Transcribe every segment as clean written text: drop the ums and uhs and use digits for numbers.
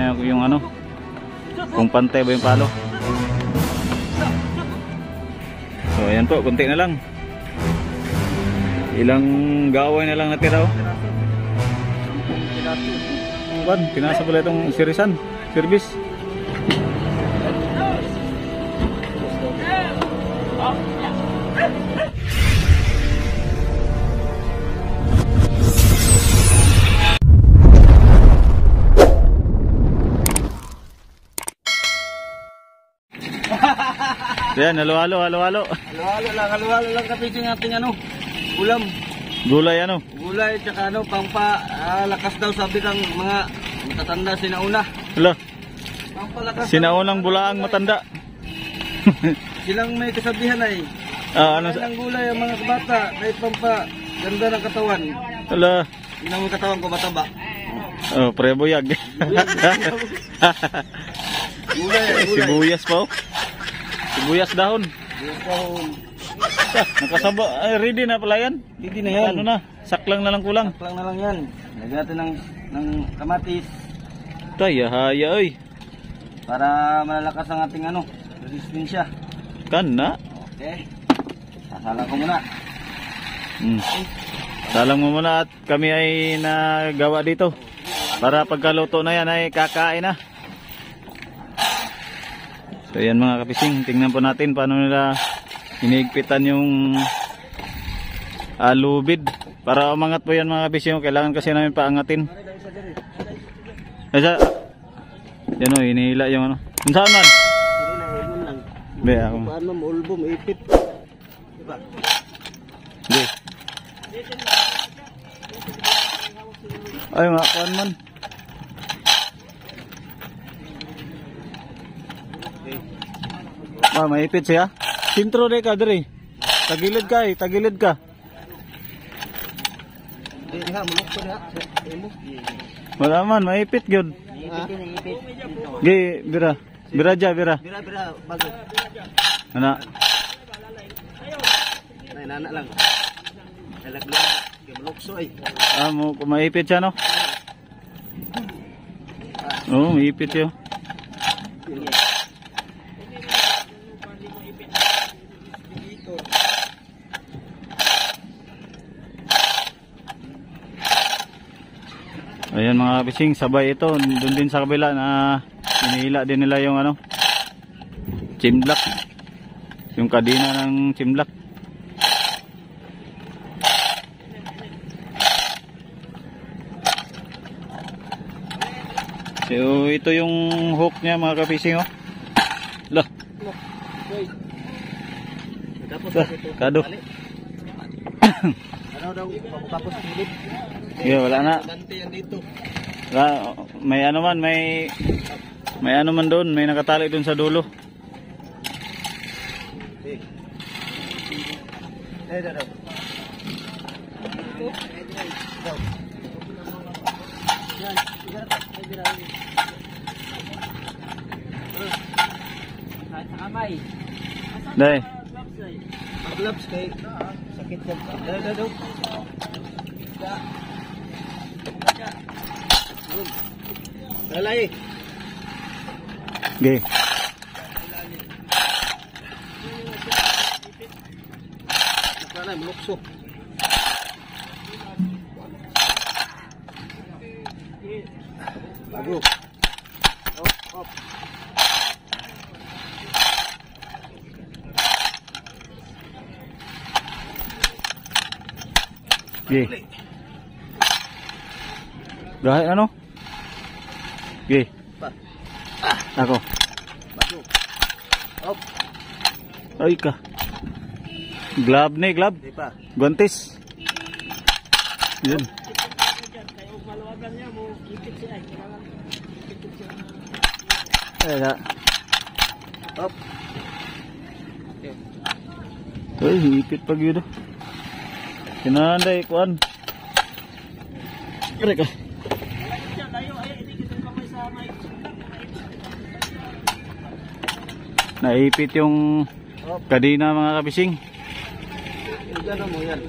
niya yung ano, kung pantay ba yung palo. So ayan po, kunti na lang. Ilang gaway na lang natira, oh. Pinasa pala itong sirisan, service. Yan, halo-halo. Halo-halo lang kapising ating ano, ulam. Gulay ano? Gulay, tsaka ano, pampalakas daw sabi ng mga matatanda sinauna. Hala, Pampalakas sinaunang bulaang matanda. silang may kasabihan ay. Ano Ng gulay ang mga bata, may pampaganda ng katawan. Hala. Yun ang katawan ko, mataba. Oh, prebuyag. Gulay. Sibuyas pa, oh. Sibuyas dahon. Nakasaba, ay ready na pala yan. Hindi na yan. Ano na, saklang na lang kulang. Saklang na lang yan. Lagyan natin ng kamatis. Haya, oy. Para malalakas ang ating ano, resistensya. Kana. Okay. Sasalang ko muna. Salang mo muna at kami ay nagawa dito. Para pagkaluto na yan ay kakain na. So yan mga kapising, tingnan po natin paano nila hinigpitan yung lubid. Para umangat po yan mga kapising, kailangan kasi namin paangatin. Yan o, hinihila yung ano. Kung saan man? Be, ako. Paano mo ulbo, maipit. Diba? Be. Ay mga kuhan man. Maipit siya. Sintro de ka diri. Tagilid ka eh, tagilid ka. Wala man, maipit gyud. Gi, bira. Bira. Bira, bago. Ana. Nana lang. Lalaglag. Malukso ay. Mo maipit siya no? Oo, maipit yun. Ayan mga kabising, sabay ito. Doon din sa kabila na inihila din nila yung ano, chimblak. Yung kadina ng chimblak. So ito yung hook niya mga kabising, oh. Lah. Kado. Ano daw tapos tulip? Yeah, wala na. Dante yan dito. May ano man, may ano man doon, may nakatali doon sa dulo. Daw. Dai. Gloves kay sakit yan. Daw. Lalay. Okay. Nakala mulukso. Bago. Op. Okay. Gahit ano? Okay. Ako. Bago. Op. Ay ka. Glove ni, glove. Di pa. Guantes. Yan. Ayan. Op. Ay, hipit pag yun. Kinanday, kuan. Kaya ka. Naipit yung kadina mga kabising. Gano mo yan.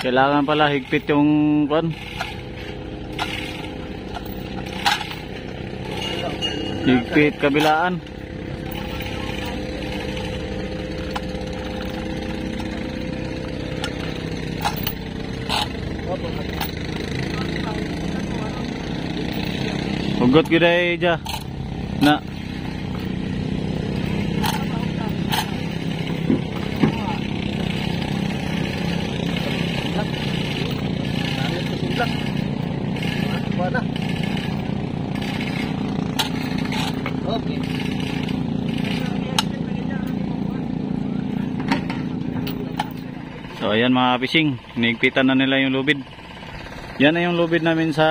Kailangan pala higpit yung kuan. Higpit kabilaan. Hugot gid ay ja. Na. Okay. So ayan mga fishing, hinigpitan na nila yung lubid. Yan na yung lubid namin sa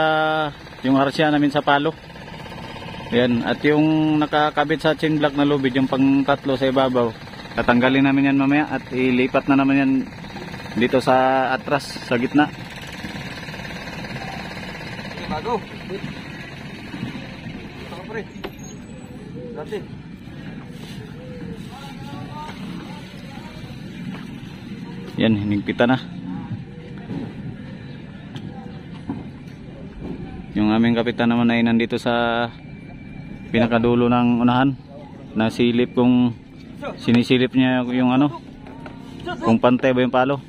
yung arsya namin sa palo. Ayan, at yung nakakabit sa chain block na lubid, yung pang tatlo sa ibabaw, tatanggalin namin yan mamaya at ilipat na naman yan dito sa atras, sa gitna. Bago. Ito ka pre. Dati. Yan, hinigpitan na. Yung aming kapitan naman ay nandito sa pinakadulo ng unahan. Nasilip kung sinisilip niya yung ano, kung pantay ba yung palo.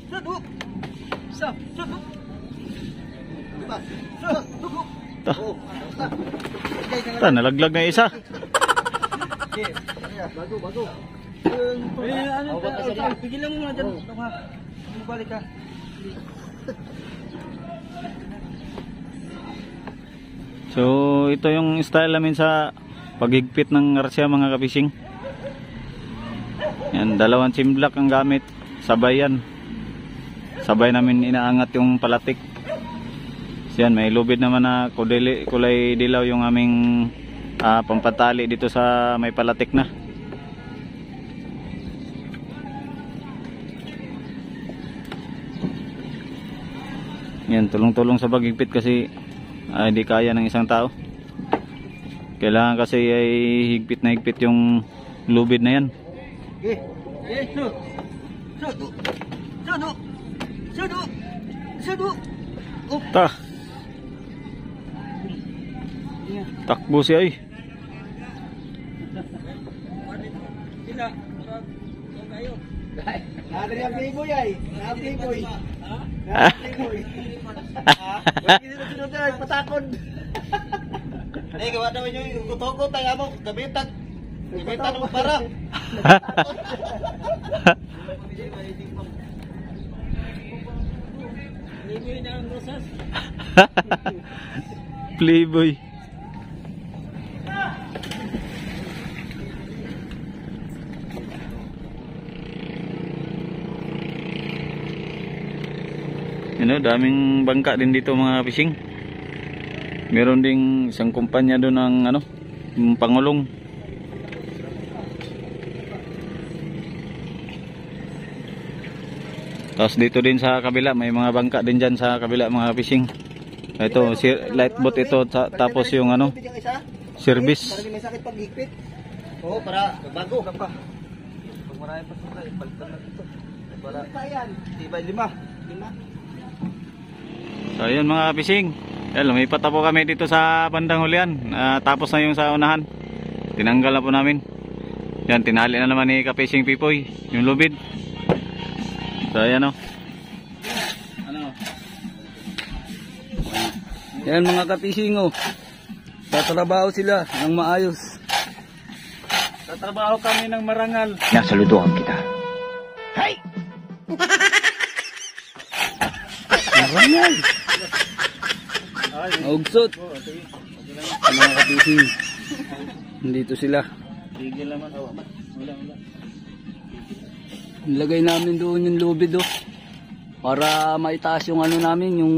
Ta, nalaglag na isa. Bago. Pigilan mo muna dyan. Balik ka. So ito yung style namin sa paghigpit ng arsya mga ka-fishing. Yan, dalawang chain block ang gamit. Sabay yan. Sabay namin inaangat yung palatik. So yan, may lubid naman na kulay dilaw yung aming pampatali dito sa may palatik na. Yan, tulong-tulong sa paghigpit kasi hindi kaya ng isang tao. Kailangan kasi ay higpit na higpit yung lubid na yan. Ta. Takbo siya ay. Nadri ang playboy ay. Playboy. Patakon. Eh, gawa daw yung kutogot ay amo, gabitan. Gabitan mo para. Playboy na ang rosas. Playboy. Daming bangka din dito mga fishing. Meron ding isang kumpanya doon ng ano, yung pangulong. Tapos dito din sa kabila may mga bangka din dyan sa kabila mga fishing. Ito light boat ito, tapos yung ano, service. Para may sakit pag higpit. Oo, para bago ka pa. Pag marami pa sila, ipalitan na ito. Para tibay 5. So ayun mga fishing, lumipat na po kami dito sa bandang hulihan. Tapos na yung sa unahan, tinanggal na po namin. Yan, tinali na naman ni Ka-Fishing Pipoy yung lubid. So ayan o. Yan mga ka-fishing o. Tatrabaho sila ng maayos. Tatrabaho kami ng marangal. Nasaludohan kita. Hay! Marangal! Augsot! Mga ka-fishing. Nandito sila. Tigil naman. Wala. Nilagay namin doon yung lubid oh. Para maitaas yung ano namin, yung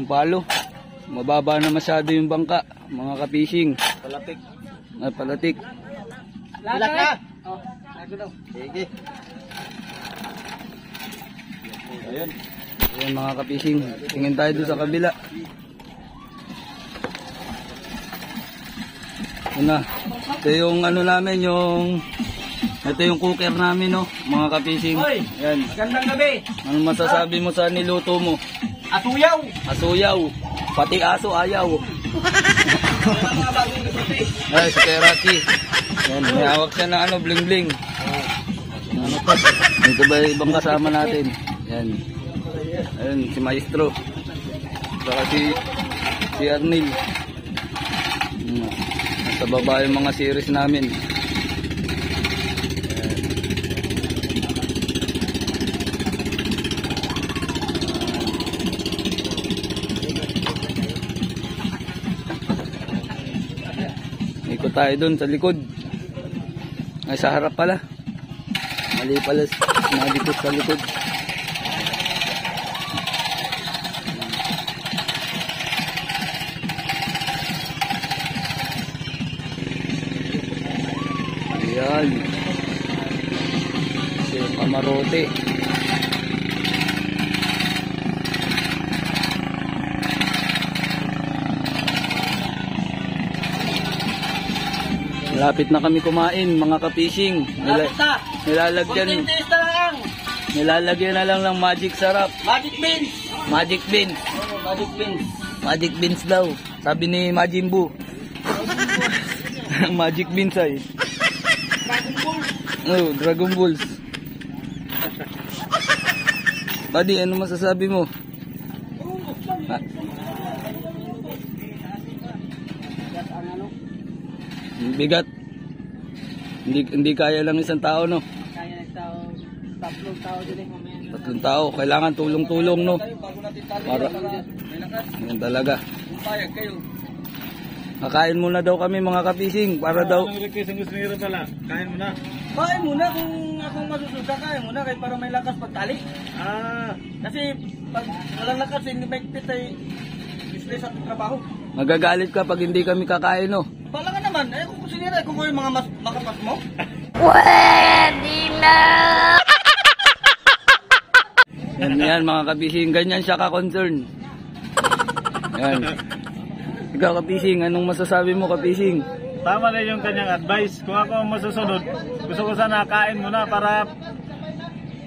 palo. Mababa na masyado yung bangka, mga ka-fishing. Palatik. Palatik. Laka! Oh, ako daw. Sige. Ayun. Ayan mga ka-fishing. Tingin tayo doon sa kabila. Ito na. Ito yung ano namin, ito yung cooker namin, no, mga ka-fishing. Ayan. Gandang gabi. Ano masasabi mo sa niluto mo? Atuyaw. Asuyaw. Pati aso ayaw. Ay, si Kuya Rocky. Yan, may hawak siya ng ano, bling bling. Ano pa? Dito ba ibang kasama natin? Yan. Ayun, si Maestro. Saka si Arnil. Nasa baba yung mga series namin. Ikot tayo dun sa likod. Ay, sa harap pala. Mali pala, dito sa likod. Ayan. Si Pamarote. Malapit na kami kumain, mga ka-fishing. Nilalagyan na lang ng magic sarap. Magic beans. Magic beans. Oh, magic beans. Magic beans daw. Sabi ni Majin Buu. Magic beans ay. Dragon Ball. Oh, Dragon Balls. Buddy, ano masasabi mo? Ha? Bigat. Hindi kaya lang isang tao, no? Kaya ng tao, tatlong tao din eh. Mamaya. Tatlong tao, kailangan tulong-tulong, no? Para yan talaga. Payag kayo. Kakain muna daw kami, mga ka-fishing, para daw. Ang request ang gusto nila pala. Kain mo na. Kain muna kung akong masususa, kain muna kayo para may lakas pagtali. Kasi pag walang lakas, hindi may fit ay stress at trabaho. Magagalit ka pag hindi kami kakain, no? Bala ka naman, eh kung sinira, kung yung mga makapas mo. Pwede na! Yan mga ka-fishing, ganyan siya ka-concern. Yan. Ikaw ka-fishing, anong masasabi mo ka-fishing? Tama na yung kanyang advice. Kung ako ang masusunod, gusto ko sana kain muna para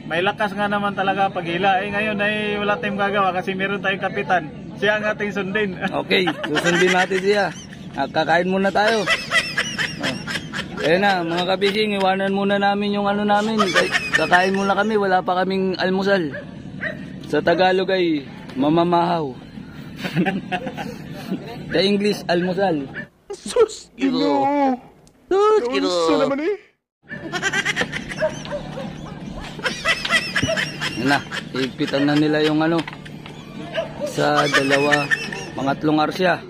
may lakas nga naman talaga paghila. Ngayon ay wala tayong gagawa kasi meron tayong kapitan. Siya ang ating sundin. Okay, susundin natin siya. Kakain muna tayo. Ayun na, mga ka-fishing, iwanan muna namin yung ano namin. Kakain muna kami, wala pa kaming almusal. Sa Tagalog ay mamamahaw. Sa English, almusal. Sus! Ginoo! Sus! Ginoo! Yan na, higpitan na nila yung ano sa dalawa, pangatlong arsya.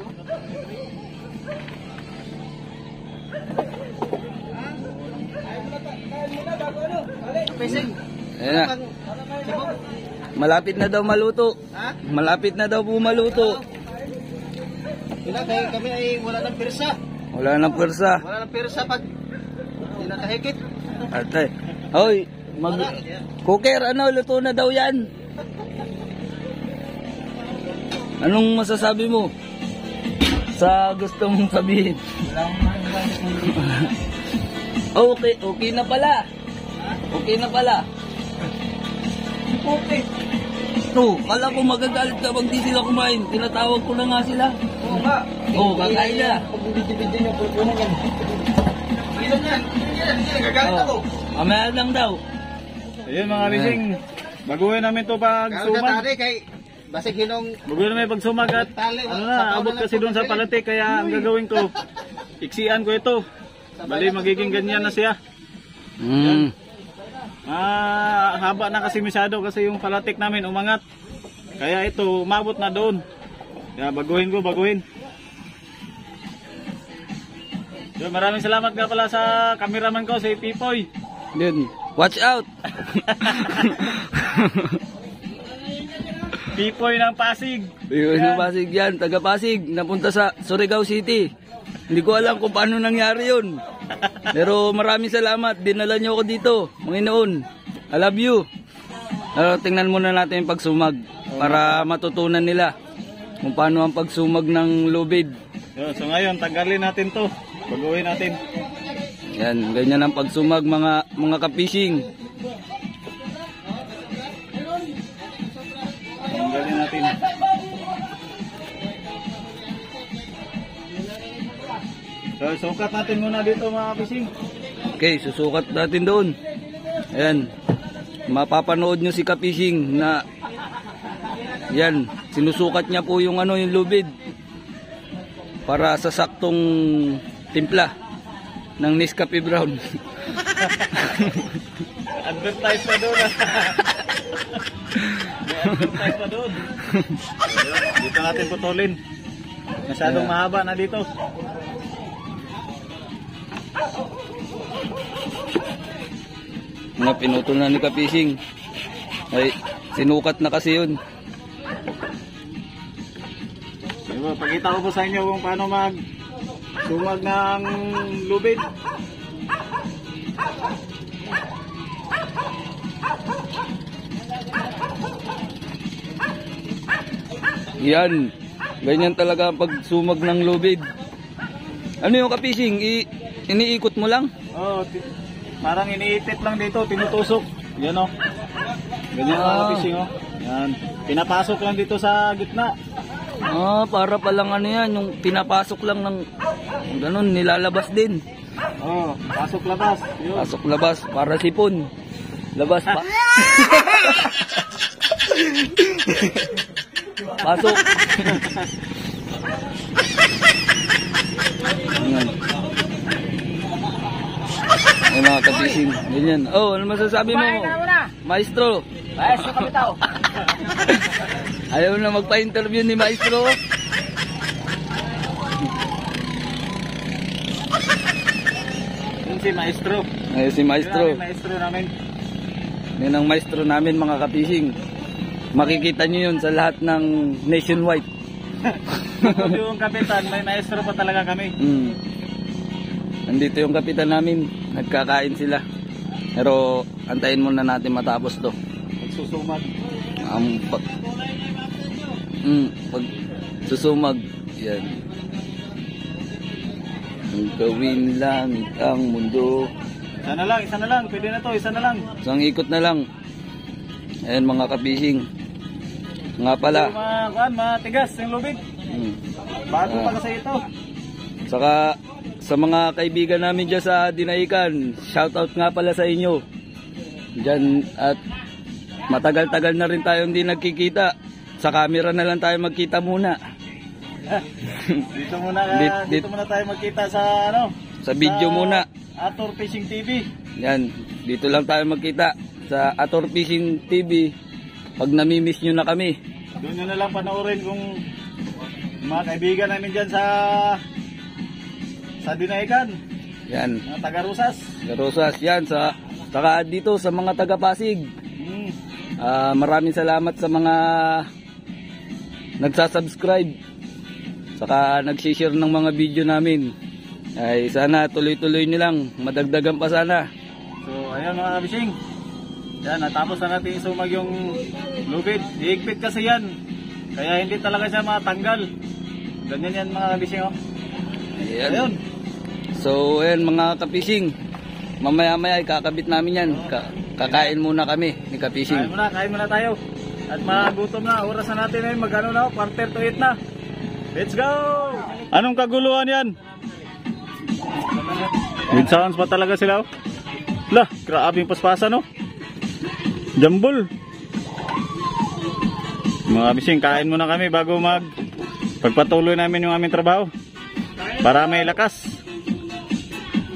Ayan na. Malapit na daw maluto. Malapit na daw po maluto. Kaya kami ay wala ng pirsa. Wala nang pwersa. Wala ng pirsa pag nakahigit. Ate. Hoy, cooker, ano, luto na daw yan. Anong masasabi mo sa gusto mong sabihin? Okay na pala. Okay na pala. Okay. Kala ko magagalit ka pag di sila kumain. Tinatawag ko na nga sila. Oo nga. Kakain na. Pag bibidyo niyo, pupunan yan. Ilan yan? Nagagalit ako. Mamaya lang daw. Ayun mga fishing. Baguhin namin to pag sumag. kay basig hinong Baguhin namin pag sumag at ano na, abot kasi doon sa palatik. Kaya ang gagawin ko, iksian ko ito. Bali magiging ganyan na siya. Haba na kasi masyado kasi yung palatik namin umangat. Kaya ito, umabot na doon. Kaya baguhin. So, maraming salamat nga pala sa cameraman ko, si Pipoy. Yun. Watch out! Pipoy ng Pasig. Yun yung Pasig yan. Taga Pasig. Napunta sa Surigao City. Hindi ko alam kung paano nangyari yun. Pero maraming salamat. Dinala niyo ako dito. Panginoon. I love you. Tingnan muna natin yung pagsumag. Para matutunan nila kung paano ang pagsumag ng lubid. So ngayon, tanggalin natin to. Baguhin natin. Yan, ganyan ang pagsumag mga ka-fishing. Tanggalin natin. sukat natin muna dito mga fishing. Okay, susukat natin doon. Ayan. Mapapanood nyo si Ka-Fishing na yan, sinusukat niya po yung yung lubid para sa saktong timpla ng Nescafe Brown. Advertise pa doon. Advertise pa doon. Dito natin putulin. Masyadong mahaba na dito. Mga pinutol na ni Ka-Fishing. Ay, sinukat na kasi yun. Diba, pakita ko po sa inyo kung paano sumag ng lubid. Yan. Ganyan talaga ang pagsumag ng lubid. Ano yung Ka-Fishing? Iniikot mo lang? Oh, parang iniipit lang dito, tinutusok. Yan o. Ganyan mga Ka-Fishing o. Yan. Pinapasok lang dito sa gitna. Para palang yan, yung pinapasok lang ng ganun, nilalabas din. Oh, pasok labas. Yun. Pasok labas, para sipon. Labas pa. Pasok. Ayan. Ayan mga Ka-Fishing. Ganyan. Oh, ano masasabi mo? Maestro. Maestro kami tao. Ayaw na magpa-interview ni Maestro. Yun si Maestro. Ayun si Maestro. Yun ang Maestro namin. Yan ang Maestro namin mga Ka-Fishing. Makikita nyo yun sa lahat ng nationwide. Kung yung kapitan, may Maestro pa talaga kami. Nandito yung kapitan namin. Nagkakain sila. Pero antayin muna natin matapos to. Magsusumag. Pag susumag, yan. Ang gawin langit ang mundo. Isa na lang. Pwede na to, isa na lang. Isang ikot na lang. Ayan mga Ka-Fishing. Nga pala. Matigas yung lubid. Bago pa kasi ito. Saka sa mga kaibigan namin dyan sa Dinaikan, shoutout nga pala sa inyo. Dyan at matagal-tagal na rin tayong hindi nagkikita. Sa camera na lang tayo magkita muna. Dito muna tayo magkita sa sa video muna. Ator Fishing TV. Yan, dito lang tayo magkita sa Ator Fishing TV. Pag namimiss nyo na kami. Doon nyo na lang panoorin kung mga kaibigan namin dyan sa Dinaikan. Yan. Mga taga-Rusas. Taga-Rusas. Yan. Saka dito sa mga taga-Pasig. Maraming salamat sa mga nagsasubscribe. Saka nagsishare ng mga video namin. Ay sana tuloy-tuloy nilang madagdagan pa sana. So ayan mga Ka-Fishing. Yan, natapos na natin isumag yung lubid. Higpit kasi yan. Kaya hindi talaga siya matanggal. Ganyan yan mga Ka-Fishing. Ayan. Ayun. So ayan mga Ka-Fishing. Mamaya-maya kakabit namin yan. Kakain muna kami ni Ka-Fishing. Kain muna tayo. At magutom na. Oras na natin ngayon. Magano na. 7:45 na. Let's go! Anong kaguluhan yan? With sounds pa talaga sila. Lah, grabe yung paspasan no. Jambol. Mga Ka-Fishing, kain muna kami bago pagpatuloy namin yung aming trabaho. Para may lakas.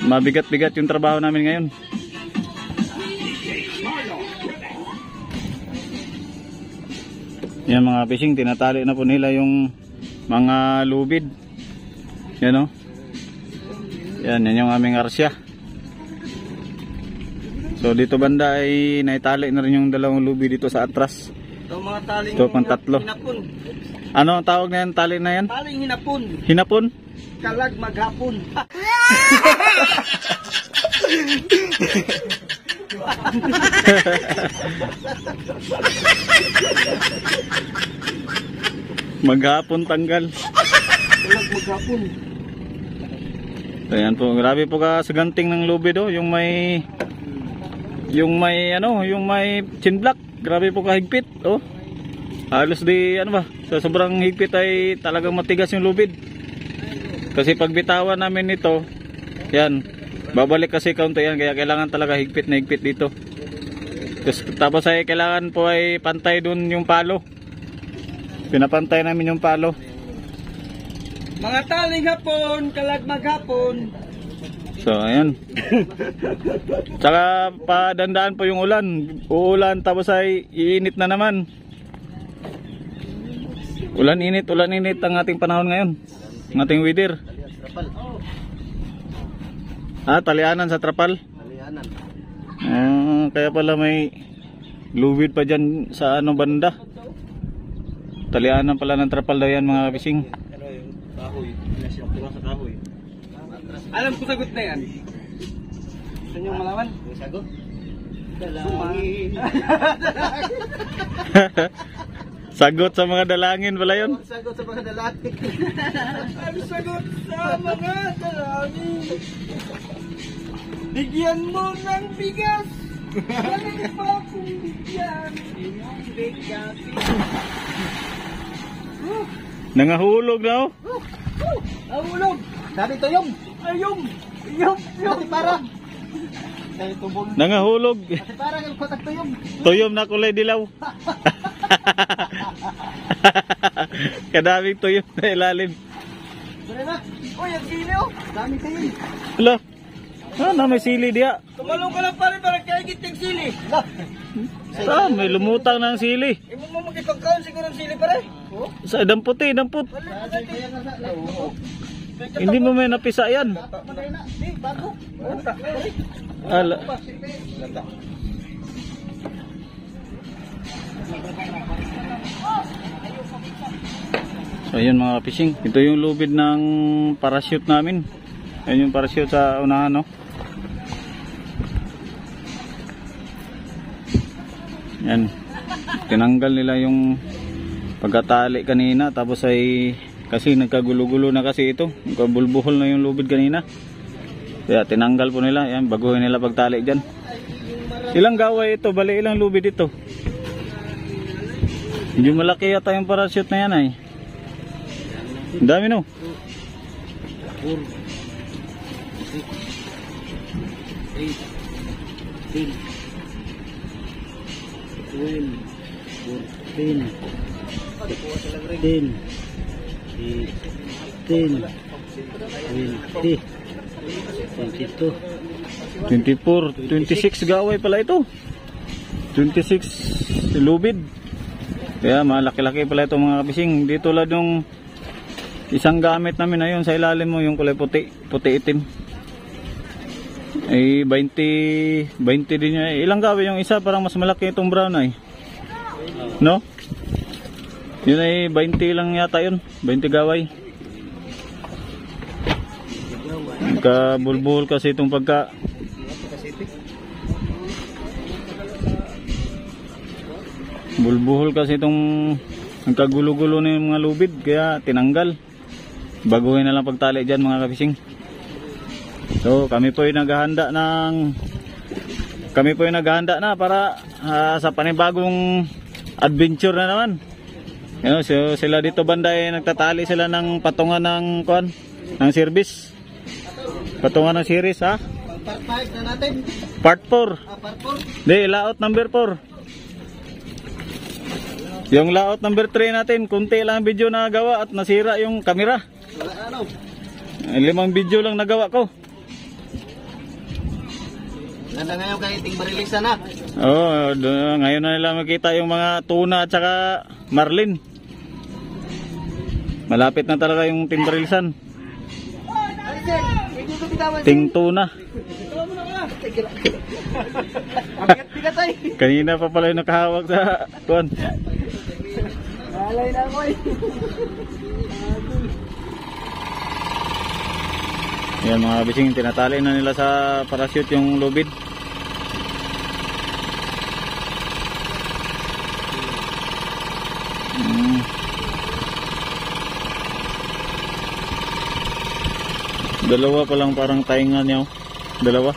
Mabigat-bigat yung trabaho namin ngayon. Yan mga Ka-Fishing, tinatali na po nila yung mga lubid. Yan o. Yan yung aming arsya. So dito banda ay naitali na rin yung dalawang lubid dito sa atras. Ito mga taling Ito pang tatlo. hinapon. Ano ang tawag na yan? Tali na yan? Taling hinapon. Hinapon? Kalag maghapon. Maghapon tanggal. Kalag maghapon. So yan po, grabe po ka sa ganting ng lubid oh, yung may chin block. Grabe po kahigpit oh. Halos di sa sobrang higpit ay talagang matigas yung lubid. Kasi pag bitawan namin nito, yan, babalik kasi kaunti yan, kaya kailangan talaga higpit na higpit dito. Tapos ay kailangan po ay pantay dun yung palo. Pinapantay namin yung palo. Mga taling hapon, kalagmag hapon. So ayan. Tsaka padandaan po yung ulan. Uulan tapos ay iinit na naman. Ulan init ang ating panahon ngayon. Ang ating weather. Talianan sa trapal. Kaya pala may lubid pa dyan sa ano banda. Talianan pala ng trapal daw yan mga fishing. Alam ko sagot na yan. Gusto nyo malaman? Sagot? Dalangin. Sagot sa mga dalangin pala yun. Sagot sa mga dalangin. Ang sagot sa mga dalangin. Bigyan mo ng bigas. Galing pa kung bigyan. Inyong bigas. Nangahulog na oh. Nahulog. Sabi tuyong. Ayong. Iyong. Kasi para. Nangahulog. Kasi para yung kotak tuyong. Tuyom na kulay dilaw. Kadaming tuyom na ilalim. Dali na. Uy, ang sili oh. Dami sili. Hala. Na may sili diya. Tumalong ka lang pa rin para kaya giting sili. May lumutang ng sili. Imo mo magipagkaon siguro ang sili pare. Sa dampot. Hindi mo may napisa yan. Ala. So ayun mga fishing. Ito yung lubid ng parachute namin. Ayun yung parachute sa unahan no. Yan. Tinanggal nila yung pagkatali kanina tapos ay kasi nagkagulo-gulo na kasi ito. Nagkabulbuhol na yung lubid kanina. Kaya tinanggal po nila. Yan, baguhin nila pagtali dyan. Ilang gaway ito? Bali ilang lubid ito? Hindi malaki yata yung parachute na yan ay. Ang dami no? 24, 26 gaway pala ito. 26 lubid. Kaya malaki-laki pala ito mga kabising. Dito lang yung isang gamit namin na yun sa ilalim mo yung kulay puti itim. Ay 20 din yun. Ilang gaway yung isa, parang mas malaki itong brown ay. No? Yun ay 20 lang yata yun. 20 gaway. Nagkabulbuhol kasi itong pagka bulbuhol kasi itong nagkagulo-gulo na yung mga lubid kaya tinanggal. Baguhin na lang pagtali dyan mga kabising. So kami po ay naghahanda na para sa panibagong adventure na naman. So sila dito banda ay nagtatali sila ng patungan ng ng service. Patungan ng series ha. Part 5 na natin. Part 4. Part 4. Di, layout number 4. Yung layout number 3 natin, kunti lang video na gawa at nasira yung camera. Ano? 5 video lang nagawa ko. Ganda ngayon kay Ting Marilisa na. Oh, ngayon na nila makita yung mga tuna at saka marlin. Malapit na talaga yung timbrilisan. Ting tuna. Kanina pa pala yung nakahawak sa kuwan. Alay na ako eh. Yan mga bising, tinatali na nila sa parachute yung lubid. Dalawa pa lang parang tainga niya. Dalawa.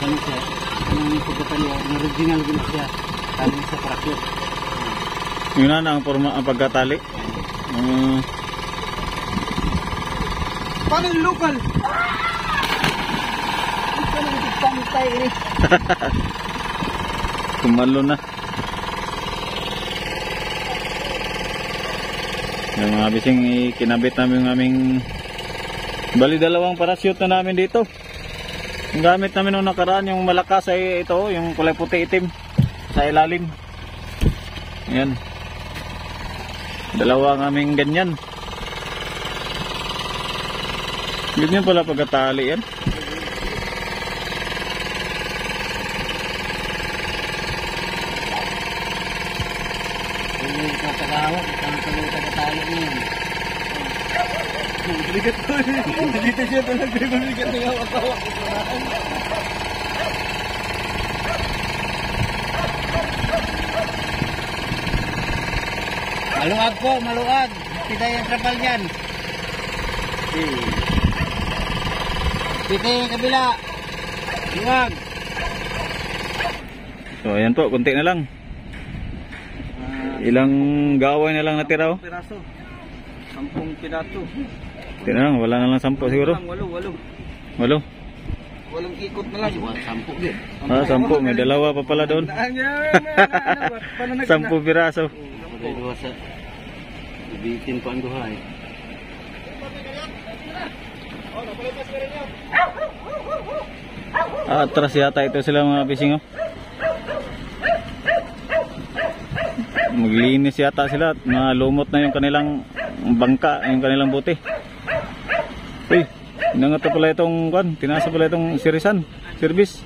Ano siya? Anong pagkatan niya? Ang original gina siya. Tali sa parakyo. Yun na ang forma ang pagkatali. Paano yung local? Ito na yung pantay eh. Kumalo na. Yung mga bising kinabit namin yung aming bali dalawang parachute na namin dito. Yung gamit namin nung nakaraan yung malakas ay ito, yung kulay puti itim sa ilalim. Ayan. Dalawa ang aming ganyan. Ganyan pala pagkatali yan. Yung kakagawag, kakagawag niya. Bigat ko eh. Dito siya talaga mabigat ng hawak-hawak. Maluwag po, maluwag. Kita yung trapal dyan. Kita yung kabila. Maluwag. So ayan po, konti na lang. Ilang gaway na lang natira oh. Piraso. 10 piraso. Tira lang, wala na lang 10 siguro. 8. 8. Walang ikot na lang. 10 din. Ah, 10. May dalawa pa pala doon. 10 piraso. Bitin pa ang duhay. Atras yata ito sila mga bising oh. Maglinis yata sila at malumot na yung kanilang bangka, yung kanilang bote. Uy, inangat pala itong kwan, tinasa pala itong sirisan, service.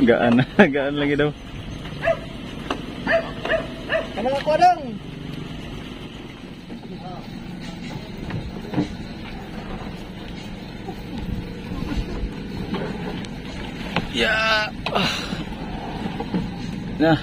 Gaan, gaan lagi daw. Kanang ako lang. Ya. Nah,